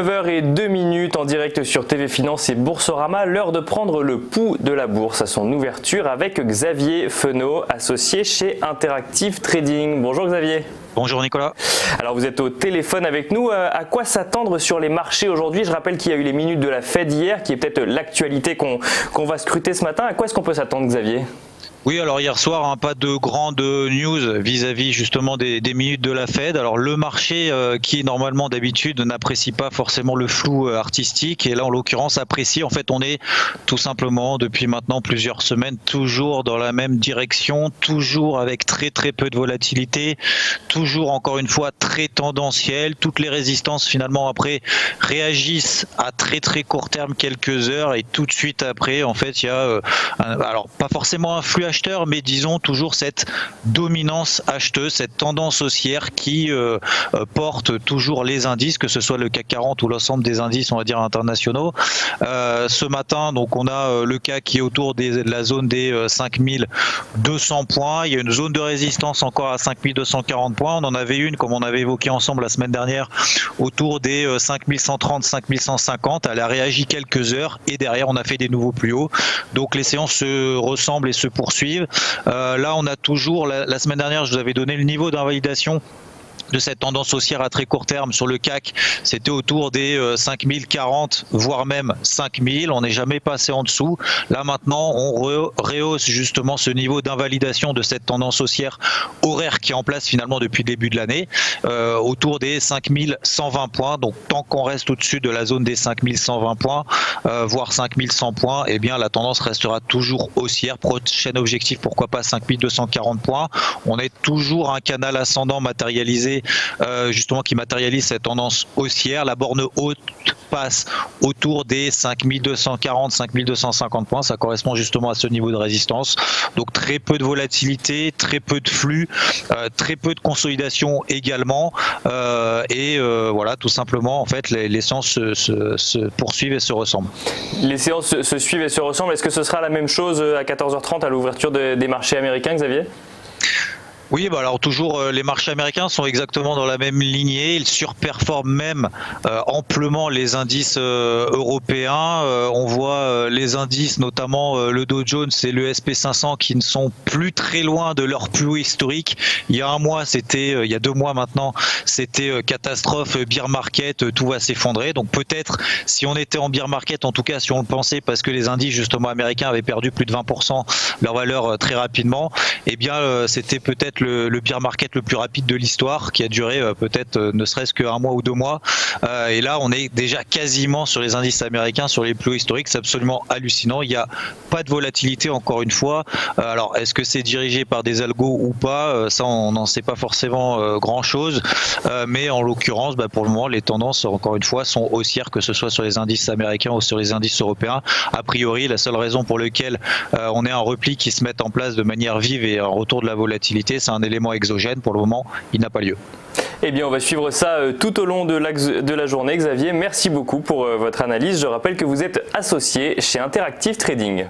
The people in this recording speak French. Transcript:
9h02 en direct sur TV Finance et Boursorama. L'heure de prendre le pouls de la bourse à son ouverture avec Xavier Fenot, associé chez Interactive Trading. Bonjour Xavier. Bonjour Nicolas. Alors vous êtes au téléphone avec nous. À quoi s'attendre sur les marchés aujourd'hui? Je rappelle qu'il y a eu les minutes de la Fed hier, qui est peut-être l'actualité qu'on va scruter ce matin. À quoi est-ce qu'on peut s'attendre, Xavier? Oui, alors hier soir, pas de grandes news vis-à-vis justement des minutes de la Fed. Alors le marché qui normalement d'habitude n'apprécie pas forcément le flou artistique, et là en l'occurrence apprécie. En fait, on est tout simplement depuis maintenant plusieurs semaines toujours dans la même direction, toujours avec très peu de volatilité, toujours encore une fois très tendanciel. Toutes les résistances finalement après réagissent à très court terme, quelques heures, et tout de suite après en fait il y a alors pas forcément un flux acheteur, mais disons toujours cette dominance acheteuse, cette tendance haussière qui porte toujours les indices, que ce soit le CAC 40 ou l'ensemble des indices, on va dire, internationaux. Ce matin, donc, on a le CAC qui est autour de la zone des 5200 points. Il y a une zone de résistance encore à 5240 points. On en avait une, comme on avait évoqué ensemble la semaine dernière, autour des 5130, 5150. Elle a réagi quelques heures et derrière, on a fait des nouveaux plus hauts. Donc, les séances se ressemblent et se poursuivent. Là, on a toujours, la semaine dernière, je vous avais donné le niveau d'invalidation de cette tendance haussière à très court terme sur le CAC. C'était autour des 5040, voire même 5000. On n'est jamais passé en dessous. Là maintenant, on rehausse justement ce niveau d'invalidation de cette tendance haussière horaire qui est en place finalement depuis le début de l'année, autour des 5120 points. Donc tant qu'on reste au-dessus de la zone des 5120 points, voire 5100 points, eh bien la tendance restera toujours haussière. Prochain objectif, pourquoi pas 5240 points. On est toujours un canal ascendant matérialisé, justement, qui matérialise cette tendance haussière. La borne haute passe autour des 5240, 5250 points. Ça correspond justement à ce niveau de résistance. Donc très peu de volatilité, très peu de flux, très peu de consolidation également. Voilà, tout simplement, en fait, les séances se poursuivent et se ressemblent. Les séances se suivent et se ressemblent. Est-ce que ce sera la même chose à 14h30 à l'ouverture des marchés américains, Xavier? Oui, bah alors toujours les marchés américains sont exactement dans la même lignée. Ils surperforment même amplement les indices européens. On voit les indices, notamment le Dow Jones et le S&P 500, qui ne sont plus très loin de leur plus haut historique. Il y a un mois, il y a 2 mois maintenant, c'était catastrophe, bear market, tout va s'effondrer. Donc peut-être, si on était en bear market, en tout cas si on le pensait, parce que les indices justement américains avaient perdu plus de 20% leur valeur très rapidement, eh bien c'était peut-être le bear market le plus rapide de l'histoire, qui a duré peut-être ne serait-ce qu'un mois ou 2 mois. Et là, on est déjà quasiment sur les indices américains, sur les plus hauts historiques. C'est absolument hallucinant. Il n'y a pas de volatilité, encore une fois. Alors, est-ce que c'est dirigé par des algos ou pas? Ça, on n'en sait pas forcément grand-chose. Mais en l'occurrence, pour le moment, les tendances, encore une fois, sont haussières, que ce soit sur les indices américains ou sur les indices européens. A priori, la seule raison pour laquelle on est un repli qui se met en place de manière vive et un retour de la volatilité, c'est un élément exogène. Pour le moment, il n'a pas lieu. Eh bien, on va suivre ça tout au long de la journée. Xavier, merci beaucoup pour votre analyse. Je rappelle que vous êtes associé chez Interactive Trading.